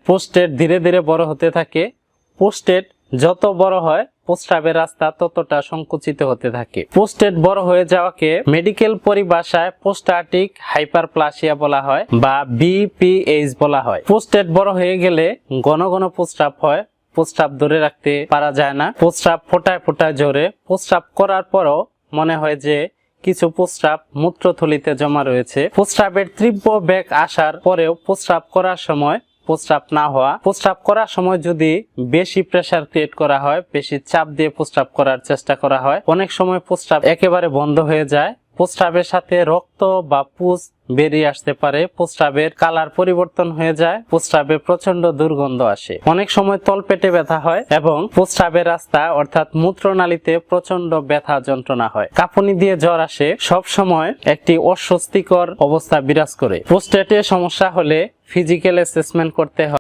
Prostate ধীরে ধীরে বড় হতে থাকে। প্রোস্টেট যত বড় হয় প্রস্রাবের রাস্তা ততটা সংকুচিত হতে থাকে। প্রোস্টেট বড় হয়ে যাওয়াকে মেডিকেল পরিভাষায় প্রোস্টাটিক হাইপারপ্লাসিয়া বলা হয় বা বিপিএইচ বলা হয়। প্রোস্টেট বড় হয়ে গেলে ঘন ঘন প্রস্রাব হয়, প্রস্রাব ধরে রাখতে পারা যায় না, প্রস্রাব ফোটায় ফোটায় ঝরে। প্রস্রাব করার পরও মনে হয় যে কিছু প্রস্রাব মূত্রথলিতে জমা রয়েছে। প্রস্রাবের তীব্র বেগ আসার পরেও প্রস্রাব করার সময় প্রস্রাব না হওয়া। প্রস্রাব করার সময় যদি বেশি প্রেসার ক্রিয়েট করা হয়, বেশি চাপ দিয়ে প্রস্রাব করার চেষ্টা করা হয়, অনেক সময় প্রস্রাব একেবারে বন্ধ হয়ে যায়। প্রস্রাবের সাথে রক্ত বা পুজ বেরিয়ে আসতে পারে, প্রস্রাবের কালার পরিবর্তন হয়ে যায়, প্রস্রাবে প্রচন্ড দুর্গন্ধ আসে। অনেক সময় তলপেটে ব্যথা হয় এবং প্রস্রাবের রাস্তা অর্থাৎ মূত্রনালীতে প্রচন্ড ব্যথা যন্ত্রণা হয়। কাঁপুনি দিয়ে জ্বর আসে। সব সময় একটি অস্বস্তিকর অবস্থা বিরাজ করে। প্রোস্টেটে সমস্যা হলে ফিজিক্যাল অ্যাসেসমেন্ট করতে হয়।